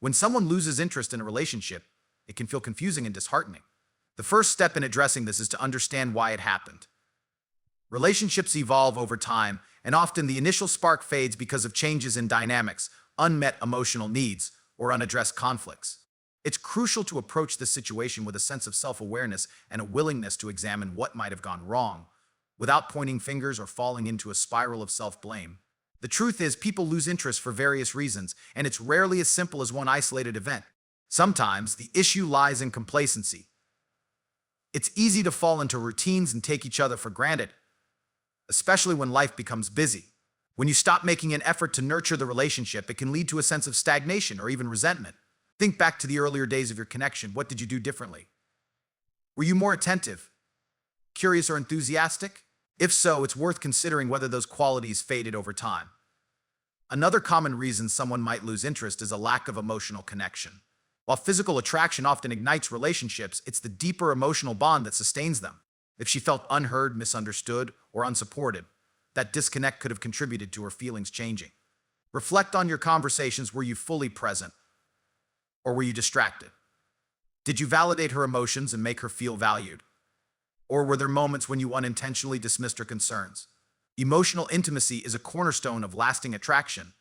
When someone loses interest in a relationship, it can feel confusing and disheartening. The first step in addressing this is to understand why it happened. Relationships evolve over time, and often the initial spark fades because of changes in dynamics, unmet emotional needs, or unaddressed conflicts. It's crucial to approach this situation with a sense of self-awareness and a willingness to examine what might have gone wrong, without pointing fingers or falling into a spiral of self-blame. The truth is, people lose interest for various reasons, and it's rarely as simple as one isolated event. Sometimes the issue lies in complacency. It's easy to fall into routines and take each other for granted, especially when life becomes busy. When you stop making an effort to nurture the relationship, it can lead to a sense of stagnation or even resentment. Think back to the earlier days of your connection. What did you do differently? Were you more attentive, curious, or enthusiastic? If so, it's worth considering whether those qualities faded over time. Another common reason someone might lose interest is a lack of emotional connection. While physical attraction often ignites relationships, it's the deeper emotional bond that sustains them. If she felt unheard, misunderstood, or unsupported, that disconnect could have contributed to her feelings changing. Reflect on your conversations. Were you fully present, or were you distracted? Did you validate her emotions and make her feel valued? Or were there moments when you unintentionally dismissed her concerns? Emotional intimacy is a cornerstone of lasting attraction,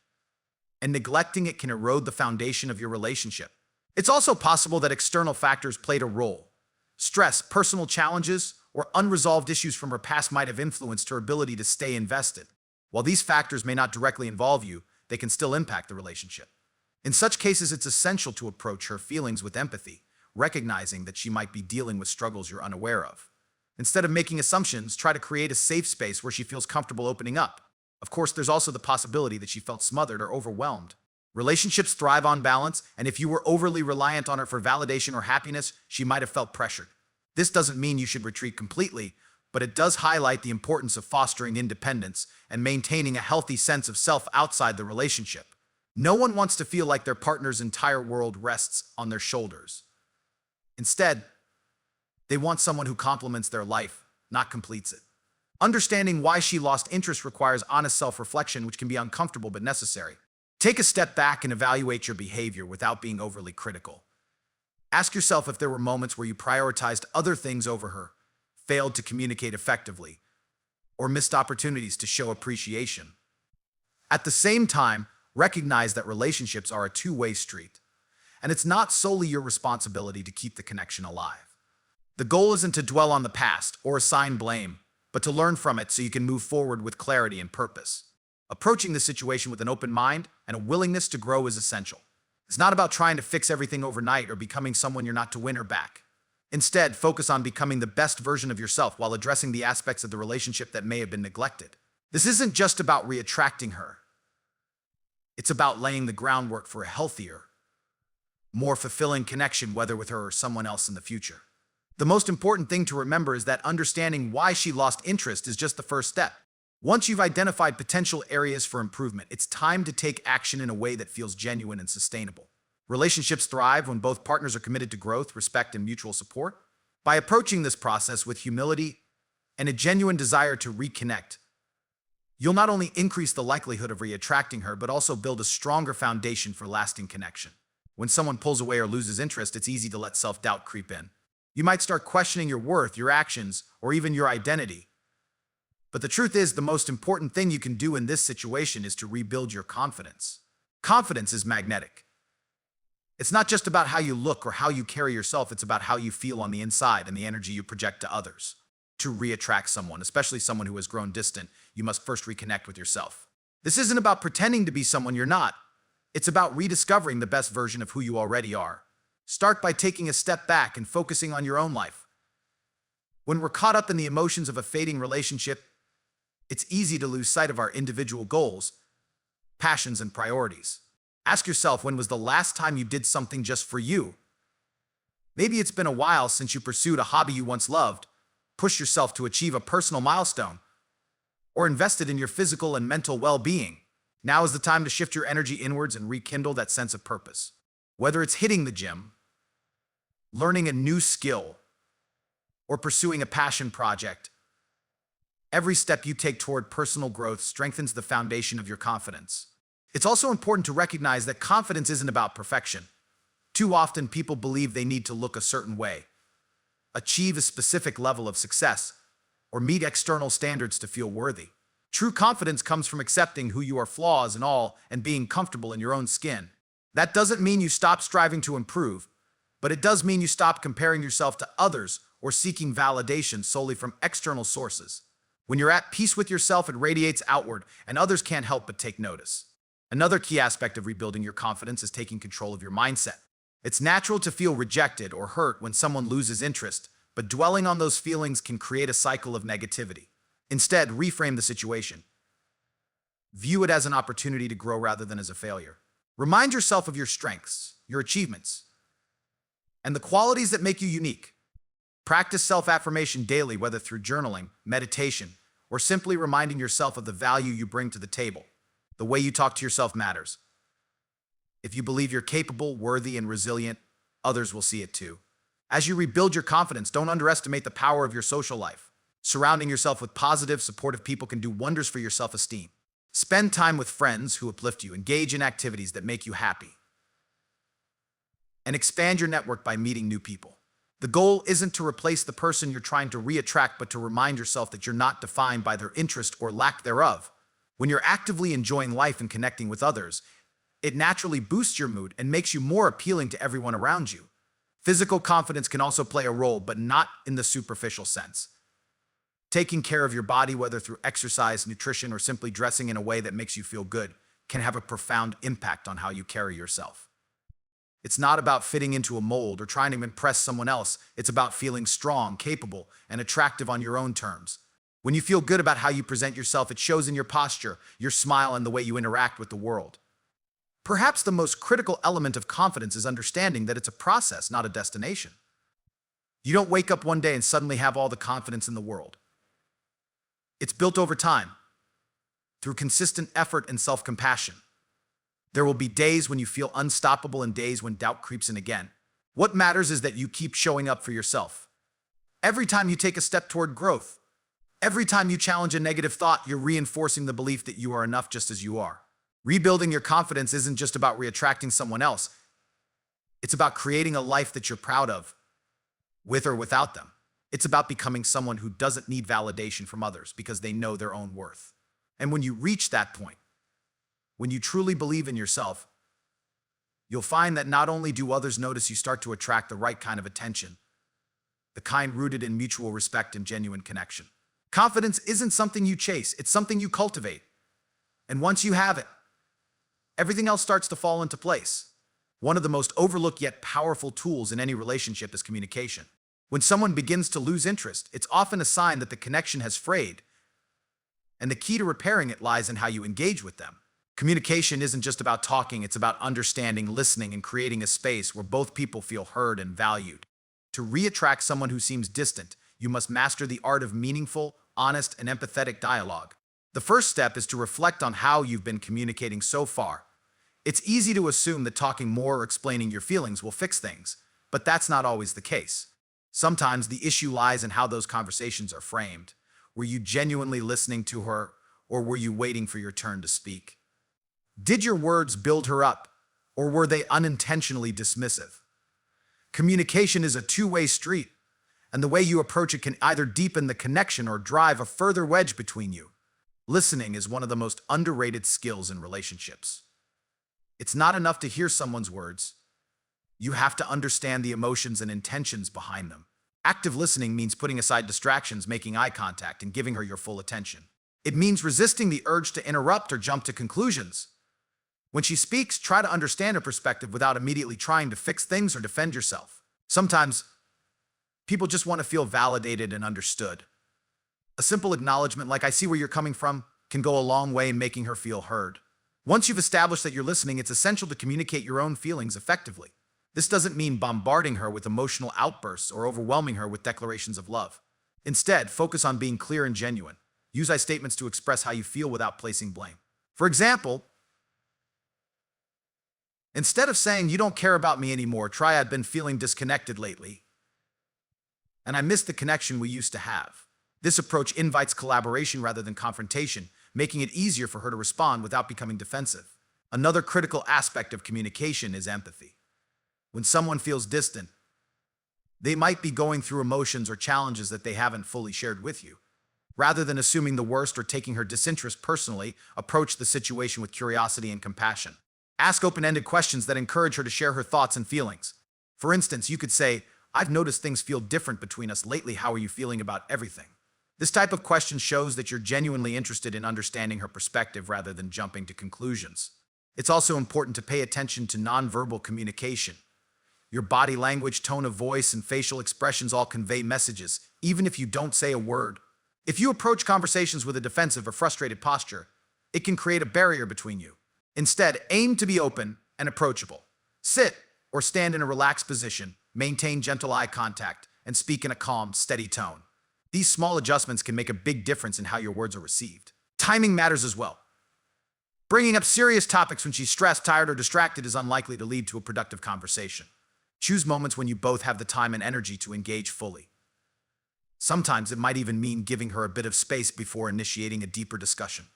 and neglecting it can erode the foundation of your relationship. It's also possible that external factors played a role. Stress, personal challenges, or unresolved issues from her past might have influenced her ability to stay invested. While these factors may not directly involve you, they can still impact the relationship. In such cases, it's essential to approach her feelings with empathy, recognizing that she might be dealing with struggles you're unaware of. Instead of making assumptions, try to create a safe space where she feels comfortable opening up. Of course, there's also the possibility that she felt smothered or overwhelmed. Relationships thrive on balance, and if you were overly reliant on her for validation or happiness, she might have felt pressured. This doesn't mean you should retreat completely, but it does highlight the importance of fostering independence and maintaining a healthy sense of self outside the relationship. No one wants to feel like their partner's entire world rests on their shoulders. Instead, they want someone who complements their life, not completes it. Understanding why she lost interest requires honest self-reflection, which can be uncomfortable but necessary. Take a step back and evaluate your behavior without being overly critical. Ask yourself if there were moments where you prioritized other things over her, failed to communicate effectively, or missed opportunities to show appreciation. At the same time, recognize that relationships are a two-way street, and it's not solely your responsibility to keep the connection alive. The goal isn't to dwell on the past or assign blame, but to learn from it so you can move forward with clarity and purpose. Approaching the situation with an open mind and a willingness to grow is essential. It's not about trying to fix everything overnight or becoming someone you're not to win her back. Instead, focus on becoming the best version of yourself while addressing the aspects of the relationship that may have been neglected. This isn't just about reattracting her. It's about laying the groundwork for a healthier, more fulfilling connection, whether with her or someone else in the future. The most important thing to remember is that understanding why she lost interest is just the first step. Once you've identified potential areas for improvement, it's time to take action in a way that feels genuine and sustainable. Relationships thrive when both partners are committed to growth, respect, and mutual support. By approaching this process with humility and a genuine desire to reconnect, you'll not only increase the likelihood of reattracting her, but also build a stronger foundation for lasting connection. When someone pulls away or loses interest, it's easy to let self-doubt creep in. You might start questioning your worth, your actions, or even your identity. But the truth is, the most important thing you can do in this situation is to rebuild your confidence. Confidence is magnetic. It's not just about how you look or how you carry yourself, it's about how you feel on the inside and the energy you project to others. To reattract someone, especially someone who has grown distant, you must first reconnect with yourself. This isn't about pretending to be someone you're not. It's about rediscovering the best version of who you already are. Start by taking a step back and focusing on your own life. When we're caught up in the emotions of a fading relationship, it's easy to lose sight of our individual goals, passions, and priorities. Ask yourself, when was the last time you did something just for you? Maybe it's been a while since you pursued a hobby you once loved, pushed yourself to achieve a personal milestone, or invested in your physical and mental well-being. Now is the time to shift your energy inwards and rekindle that sense of purpose. Whether it's hitting the gym, learning a new skill, or pursuing a passion project, every step you take toward personal growth strengthens the foundation of your confidence. It's also important to recognize that confidence isn't about perfection. Too often, people believe they need to look a certain way, achieve a specific level of success, or meet external standards to feel worthy. True confidence comes from accepting who you are, flaws and all, and being comfortable in your own skin. That doesn't mean you stop striving to improve, but it does mean you stop comparing yourself to others or seeking validation solely from external sources. When you're at peace with yourself, it radiates outward, and others can't help but take notice. Another key aspect of rebuilding your confidence is taking control of your mindset. It's natural to feel rejected or hurt when someone loses interest, but dwelling on those feelings can create a cycle of negativity. Instead, reframe the situation. View it as an opportunity to grow rather than as a failure. Remind yourself of your strengths, your achievements, and the qualities that make you unique. Practice self-affirmation daily, whether through journaling, meditation, or simply reminding yourself of the value you bring to the table. The way you talk to yourself matters. If you believe you're capable, worthy, and resilient, others will see it too. As you rebuild your confidence, don't underestimate the power of your social life. Surrounding yourself with positive, supportive people can do wonders for your self-esteem. Spend time with friends who uplift you, engage in activities that make you happy, and expand your network by meeting new people. The goal isn't to replace the person you're trying to re-attract, but to remind yourself that you're not defined by their interest or lack thereof. When you're actively enjoying life and connecting with others, it naturally boosts your mood and makes you more appealing to everyone around you. Physical confidence can also play a role, but not in the superficial sense. Taking care of your body, whether through exercise, nutrition, or simply dressing in a way that makes you feel good, can have a profound impact on how you carry yourself. It's not about fitting into a mold or trying to impress someone else. It's about feeling strong, capable, and attractive on your own terms. When you feel good about how you present yourself, it shows in your posture, your smile, and the way you interact with the world. Perhaps the most critical element of confidence is understanding that it's a process, not a destination. You don't wake up one day and suddenly have all the confidence in the world. It's built over time, through consistent effort and self-compassion. There will be days when you feel unstoppable and days when doubt creeps in again. What matters is that you keep showing up for yourself. Every time you take a step toward growth, every time you challenge a negative thought, you're reinforcing the belief that you are enough just as you are. Rebuilding your confidence isn't just about re-attracting someone else. It's about creating a life that you're proud of, with or without them. It's about becoming someone who doesn't need validation from others because they know their own worth. And when you reach that point, when you truly believe in yourself, you'll find that not only do others notice, you start to attract the right kind of attention, the kind rooted in mutual respect and genuine connection. Confidence isn't something you chase, it's something you cultivate. And once you have it, everything else starts to fall into place. One of the most overlooked yet powerful tools in any relationship is communication. When someone begins to lose interest, it's often a sign that the connection has frayed, and the key to repairing it lies in how you engage with them. Communication isn't just about talking, it's about understanding, listening, and creating a space where both people feel heard and valued. To re-attract someone who seems distant, you must master the art of meaningful, honest, and empathetic dialogue. The first step is to reflect on how you've been communicating so far. It's easy to assume that talking more or explaining your feelings will fix things, but that's not always the case. Sometimes the issue lies in how those conversations are framed. Were you genuinely listening to her, or were you waiting for your turn to speak? Did your words build her up, or were they unintentionally dismissive? Communication is a two-way street, and the way you approach it can either deepen the connection or drive a further wedge between you. Listening is one of the most underrated skills in relationships. It's not enough to hear someone's words. You have to understand the emotions and intentions behind them. Active listening means putting aside distractions, making eye contact, and giving her your full attention. It means resisting the urge to interrupt or jump to conclusions. When she speaks, try to understand her perspective without immediately trying to fix things or defend yourself. Sometimes, people just want to feel validated and understood. A simple acknowledgement like "I see where you're coming from" can go a long way in making her feel heard. Once you've established that you're listening, it's essential to communicate your own feelings effectively. This doesn't mean bombarding her with emotional outbursts or overwhelming her with declarations of love. Instead, focus on being clear and genuine. Use I statements to express how you feel without placing blame. For example, instead of saying "you don't care about me anymore," try "I've been feeling disconnected lately, and I miss the connection we used to have." This approach invites collaboration rather than confrontation, making it easier for her to respond without becoming defensive. Another critical aspect of communication is empathy. When someone feels distant, they might be going through emotions or challenges that they haven't fully shared with you. Rather than assuming the worst or taking her disinterest personally, approach the situation with curiosity and compassion. Ask open-ended questions that encourage her to share her thoughts and feelings. For instance, you could say, "I've noticed things feel different between us lately. How are you feeling about everything?" This type of question shows that you're genuinely interested in understanding her perspective rather than jumping to conclusions. It's also important to pay attention to nonverbal communication. Your body language, tone of voice, and facial expressions all convey messages, even if you don't say a word. If you approach conversations with a defensive or frustrated posture, it can create a barrier between you. Instead, aim to be open and approachable. Sit or stand in a relaxed position, maintain gentle eye contact, and speak in a calm, steady tone. These small adjustments can make a big difference in how your words are received. Timing matters as well. Bringing up serious topics when she's stressed, tired, or distracted is unlikely to lead to a productive conversation. Choose moments when you both have the time and energy to engage fully. Sometimes it might even mean giving her a bit of space before initiating a deeper discussion.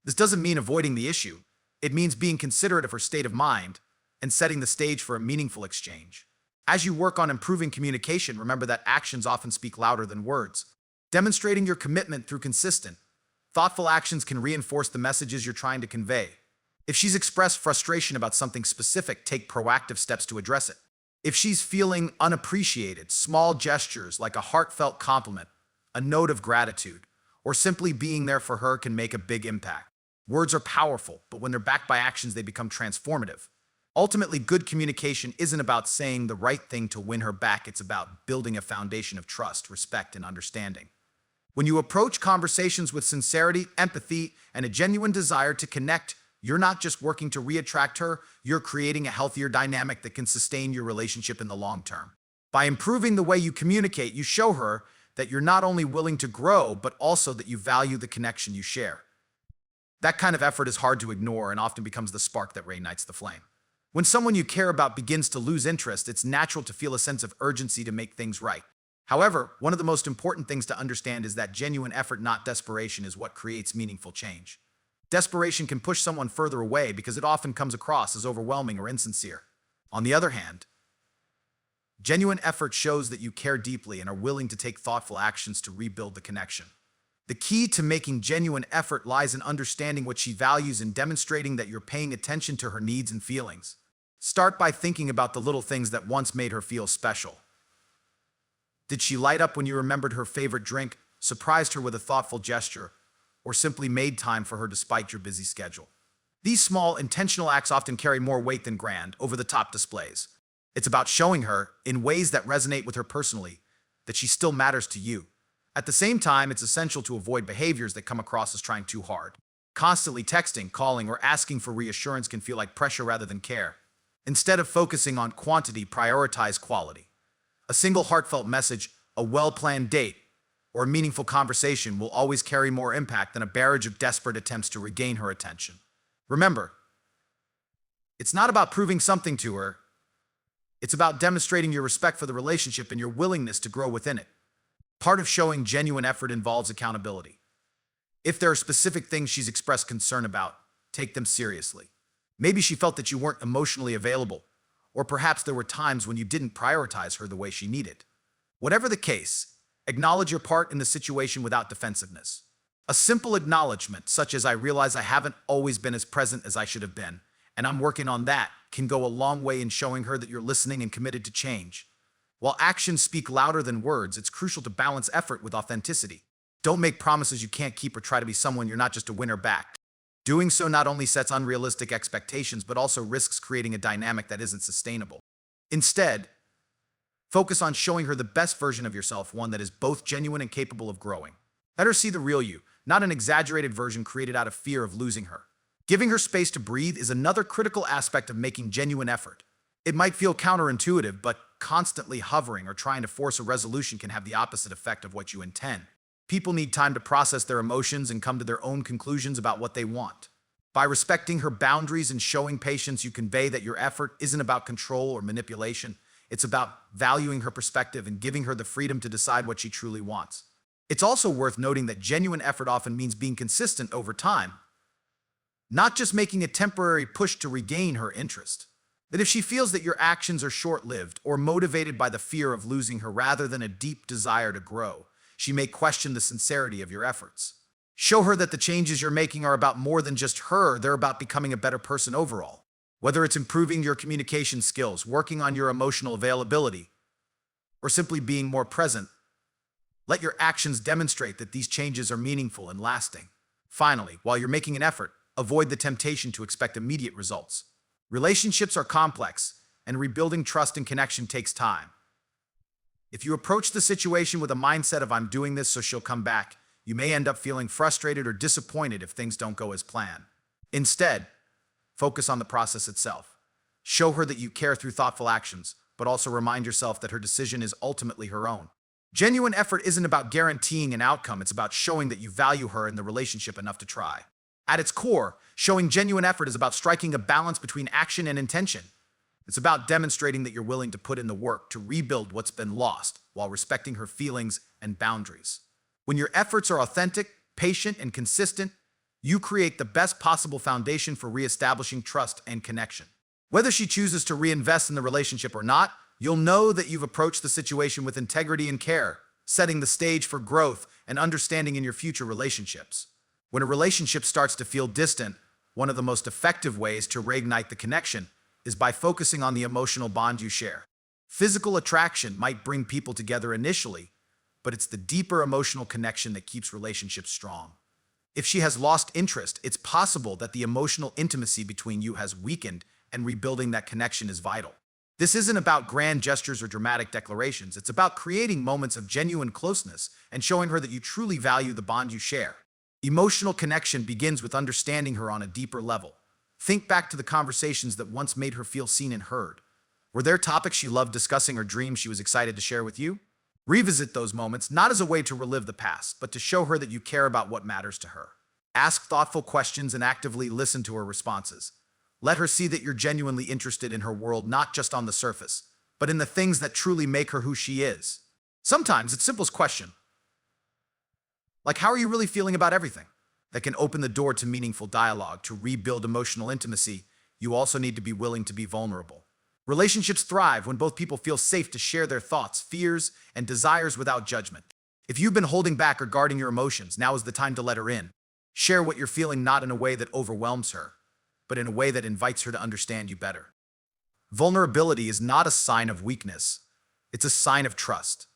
This doesn't mean avoiding the issue. It means being considerate of her state of mind and setting the stage for a meaningful exchange. As you work on improving communication, remember that actions often speak louder than words. Demonstrating your commitment through consistent, thoughtful actions can reinforce the messages you're trying to convey. If she's expressed frustration about something specific, take proactive steps to address it. If she's feeling unappreciated, small gestures like a heartfelt compliment, a note of gratitude, or simply being there for her can make a big impact. Words are powerful, but when they're backed by actions, they become transformative. Ultimately, good communication isn't about saying the right thing to win her back. It's about building a foundation of trust, respect, and understanding. When you approach conversations with sincerity, empathy, and a genuine desire to connect, you're not just working to reattract her, you're creating a healthier dynamic that can sustain your relationship in the long term. By improving the way you communicate, you show her that you're not only willing to grow, but also that you value the connection you share. That kind of effort is hard to ignore and often becomes the spark that reignites the flame. When someone you care about begins to lose interest, it's natural to feel a sense of urgency to make things right. However, one of the most important things to understand is that genuine effort, not desperation, is what creates meaningful change. Desperation can push someone further away because it often comes across as overwhelming or insincere. On the other hand, genuine effort shows that you care deeply and are willing to take thoughtful actions to rebuild the connection. The key to making genuine effort lies in understanding what she values and demonstrating that you're paying attention to her needs and feelings. Start by thinking about the little things that once made her feel special. Did she light up when you remembered her favorite drink, surprised her with a thoughtful gesture, or simply made time for her despite your busy schedule? These small, intentional acts often carry more weight than grand, over-the-top displays. It's about showing her, in ways that resonate with her personally, that she still matters to you. At the same time, it's essential to avoid behaviors that come across as trying too hard. Constantly texting, calling, or asking for reassurance can feel like pressure rather than care. Instead of focusing on quantity, prioritize quality. A single heartfelt message, a well-planned date, or a meaningful conversation will always carry more impact than a barrage of desperate attempts to regain her attention. Remember, it's not about proving something to her. It's about demonstrating your respect for the relationship and your willingness to grow within it. Part of showing genuine effort involves accountability. If there are specific things she's expressed concern about, take them seriously. Maybe she felt that you weren't emotionally available, or perhaps there were times when you didn't prioritize her the way she needed. Whatever the case, acknowledge your part in the situation without defensiveness. A simple acknowledgement, such as "I realize I haven't always been as present as I should have been, and I'm working on that," can go a long way in showing her that you're listening and committed to change. While actions speak louder than words, it's crucial to balance effort with authenticity. Don't make promises you can't keep or try to be someone you're not just to win her back. Doing so not only sets unrealistic expectations, but also risks creating a dynamic that isn't sustainable. Instead, focus on showing her the best version of yourself, one that is both genuine and capable of growing. Let her see the real you, not an exaggerated version created out of fear of losing her. Giving her space to breathe is another critical aspect of making genuine effort. It might feel counterintuitive, but constantly hovering or trying to force a resolution can have the opposite effect of what you intend. People need time to process their emotions and come to their own conclusions about what they want. By respecting her boundaries and showing patience, you convey that your effort isn't about control or manipulation. It's about valuing her perspective and giving her the freedom to decide what she truly wants. It's also worth noting that genuine effort often means being consistent over time. not just making a temporary push to regain her interest. That if she feels that your actions are short-lived or motivated by the fear of losing her rather than a deep desire to grow, she may question the sincerity of your efforts. Show her that the changes you're making are about more than just her, they're about becoming a better person overall. Whether it's improving your communication skills, working on your emotional availability, or simply being more present, let your actions demonstrate that these changes are meaningful and lasting. Finally, while you're making an effort, avoid the temptation to expect immediate results. Relationships are complex, and rebuilding trust and connection takes time. If you approach the situation with a mindset of "I'm doing this so she'll come back," you may end up feeling frustrated or disappointed if things don't go as planned. Instead, focus on the process itself. Show her that you care through thoughtful actions, but also remind yourself that her decision is ultimately her own. Genuine effort isn't about guaranteeing an outcome, it's about showing that you value her and the relationship enough to try. At its core, showing genuine effort is about striking a balance between action and intention. It's about demonstrating that you're willing to put in the work to rebuild what's been lost while respecting her feelings and boundaries. When your efforts are authentic, patient, and consistent, you create the best possible foundation for reestablishing trust and connection. Whether she chooses to reinvest in the relationship or not, you'll know that you've approached the situation with integrity and care, setting the stage for growth and understanding in your future relationships. When a relationship starts to feel distant, one of the most effective ways to reignite the connection is by focusing on the emotional bond you share. Physical attraction might bring people together initially, but it's the deeper emotional connection that keeps relationships strong. If she has lost interest, it's possible that the emotional intimacy between you has weakened, and rebuilding that connection is vital. This isn't about grand gestures or dramatic declarations. It's about creating moments of genuine closeness and showing her that you truly value the bond you share. Emotional connection begins with understanding her on a deeper level. Think back to the conversations that once made her feel seen and heard. Were there topics she loved discussing or dreams she was excited to share with you? Revisit those moments, not as a way to relive the past, but to show her that you care about what matters to her. Ask thoughtful questions and actively listen to her responses. Let her see that you're genuinely interested in her world, not just on the surface, but in the things that truly make her who she is. Sometimes it's the simplest question, like, how are you really feeling about everything? That can open the door to meaningful dialogue. To rebuild emotional intimacy, you also need to be willing to be vulnerable. Relationships thrive when both people feel safe to share their thoughts, fears, and desires without judgment. If you've been holding back or guarding your emotions, now is the time to let her in. Share what you're feeling, not in a way that overwhelms her, but in a way that invites her to understand you better. Vulnerability is not a sign of weakness. It's a sign of trust.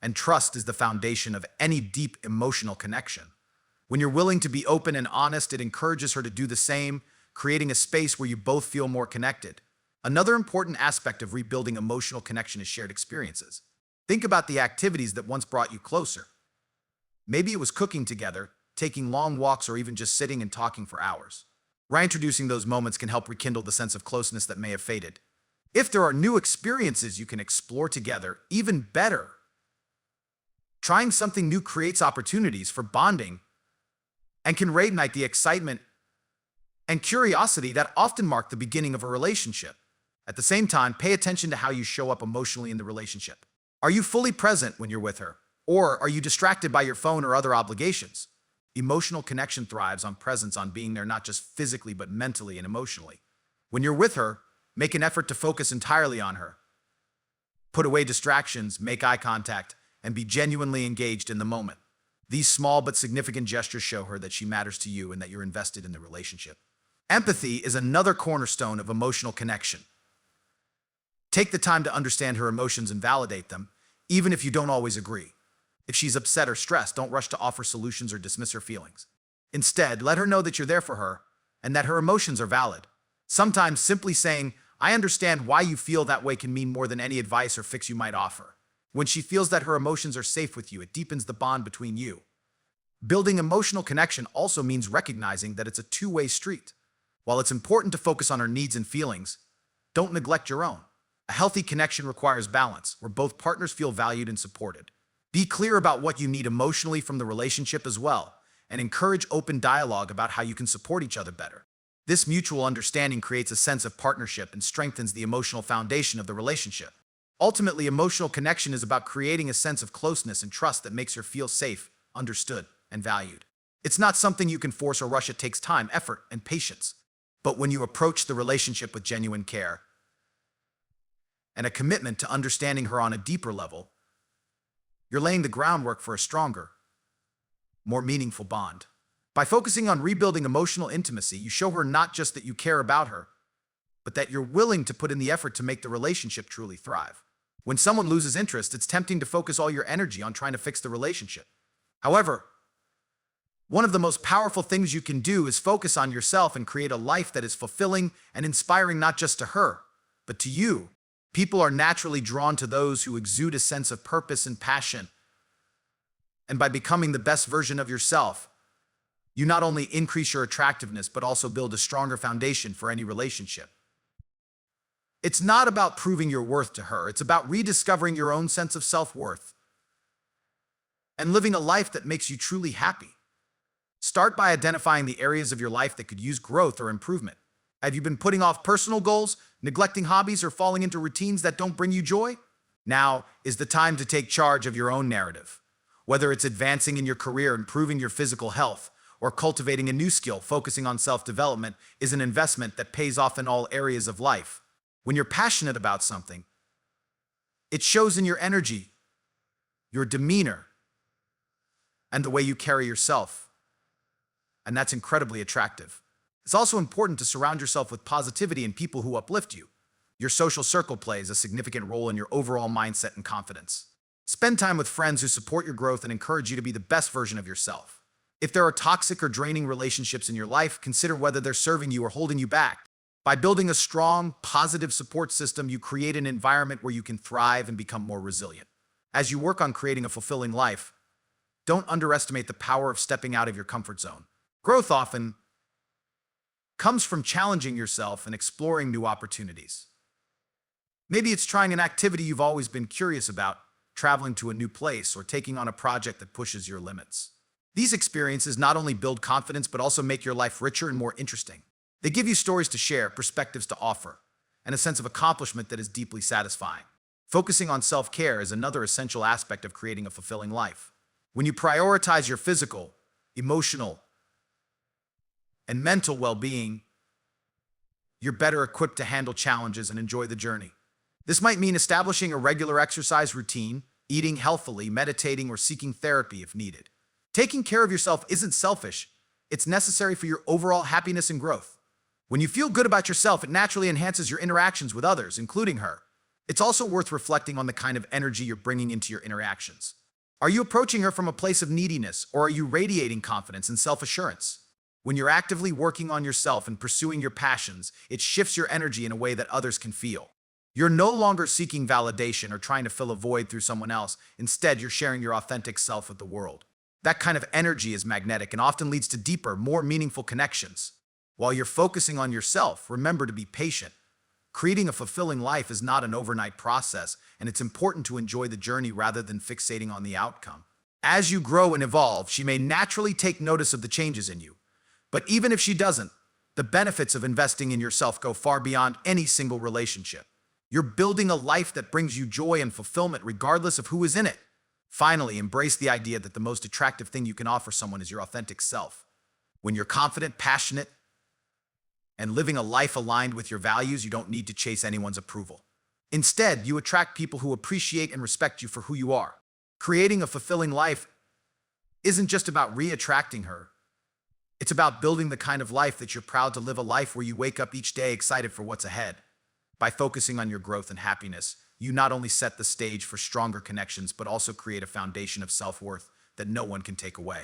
And trust is the foundation of any deep emotional connection. When you're willing to be open and honest, it encourages her to do the same, creating a space where you both feel more connected. Another important aspect of rebuilding emotional connection is shared experiences. Think about the activities that once brought you closer. Maybe it was cooking together, taking long walks, or even just sitting and talking for hours. Reintroducing those moments can help rekindle the sense of closeness that may have faded. If there are new experiences you can explore together, even better. Trying something new creates opportunities for bonding and can reignite the excitement and curiosity that often mark the beginning of a relationship. At the same time, pay attention to how you show up emotionally in the relationship. Are you fully present when you're with her? Or are you distracted by your phone or other obligations? Emotional connection thrives on presence, on being there not just physically but mentally and emotionally. When you're with her, make an effort to focus entirely on her. Put away distractions, make eye contact, and be genuinely engaged in the moment. These small but significant gestures show her that she matters to you and that you're invested in the relationship. Empathy is another cornerstone of emotional connection. Take the time to understand her emotions and validate them, even if you don't always agree. If she's upset or stressed, don't rush to offer solutions or dismiss her feelings. Instead, let her know that you're there for her and that her emotions are valid. Sometimes simply saying, "I understand why you feel that way," can mean more than any advice or fix you might offer. When she feels that her emotions are safe with you, it deepens the bond between you. Building emotional connection also means recognizing that it's a two-way street. While it's important to focus on her needs and feelings, don't neglect your own. A healthy connection requires balance, where both partners feel valued and supported. Be clear about what you need emotionally from the relationship as well, and encourage open dialogue about how you can support each other better. This mutual understanding creates a sense of partnership and strengthens the emotional foundation of the relationship. Ultimately, emotional connection is about creating a sense of closeness and trust that makes her feel safe, understood, and valued. It's not something you can force or rush. It takes time, effort, and patience. But when you approach the relationship with genuine care and a commitment to understanding her on a deeper level, you're laying the groundwork for a stronger, more meaningful bond. By focusing on rebuilding emotional intimacy, you show her not just that you care about her, but that you're willing to put in the effort to make the relationship truly thrive. When someone loses interest, it's tempting to focus all your energy on trying to fix the relationship. However, one of the most powerful things you can do is focus on yourself and create a life that is fulfilling and inspiring not just to her, but to you. People are naturally drawn to those who exude a sense of purpose and passion. And by becoming the best version of yourself, you not only increase your attractiveness, but also build a stronger foundation for any relationship. It's not about proving your worth to her. It's about rediscovering your own sense of self-worth and living a life that makes you truly happy. Start by identifying the areas of your life that could use growth or improvement. Have you been putting off personal goals, neglecting hobbies, or falling into routines that don't bring you joy? Now is the time to take charge of your own narrative. Whether it's advancing in your career, improving your physical health, or cultivating a new skill, focusing on self-development is an investment that pays off in all areas of life. When you're passionate about something, it shows in your energy, your demeanor, and the way you carry yourself. And that's incredibly attractive. It's also important to surround yourself with positivity and people who uplift you. Your social circle plays a significant role in your overall mindset and confidence. Spend time with friends who support your growth and encourage you to be the best version of yourself. If there are toxic or draining relationships in your life, consider whether they're serving you or holding you back. By building a strong, positive support system, you create an environment where you can thrive and become more resilient. As you work on creating a fulfilling life, don't underestimate the power of stepping out of your comfort zone. Growth often comes from challenging yourself and exploring new opportunities. Maybe it's trying an activity you've always been curious about, traveling to a new place, or taking on a project that pushes your limits. These experiences not only build confidence, but also make your life richer and more interesting. They give you stories to share, perspectives to offer, and a sense of accomplishment that is deeply satisfying. Focusing on self-care is another essential aspect of creating a fulfilling life. When you prioritize your physical, emotional, and mental well-being, you're better equipped to handle challenges and enjoy the journey. This might mean establishing a regular exercise routine, eating healthily, meditating, or seeking therapy if needed. Taking care of yourself isn't selfish. It's necessary for your overall happiness and growth. When you feel good about yourself, it naturally enhances your interactions with others, including her. It's also worth reflecting on the kind of energy you're bringing into your interactions. Are you approaching her from a place of neediness, or are you radiating confidence and self-assurance? When you're actively working on yourself and pursuing your passions, it shifts your energy in a way that others can feel. You're no longer seeking validation or trying to fill a void through someone else. Instead, you're sharing your authentic self with the world. That kind of energy is magnetic and often leads to deeper, more meaningful connections. While you're focusing on yourself, remember to be patient. Creating a fulfilling life is not an overnight process, and it's important to enjoy the journey rather than fixating on the outcome. As you grow and evolve, she may naturally take notice of the changes in you. But even if she doesn't, the benefits of investing in yourself go far beyond any single relationship. You're building a life that brings you joy and fulfillment regardless of who is in it. Finally, embrace the idea that the most attractive thing you can offer someone is your authentic self. When you're confident, passionate, and living a life aligned with your values, you don't need to chase anyone's approval. Instead, you attract people who appreciate and respect you for who you are. Creating a fulfilling life isn't just about re-attracting her. It's about building the kind of life that you're proud to live, a life where you wake up each day excited for what's ahead. By focusing on your growth and happiness, you not only set the stage for stronger connections, but also create a foundation of self-worth that no one can take away.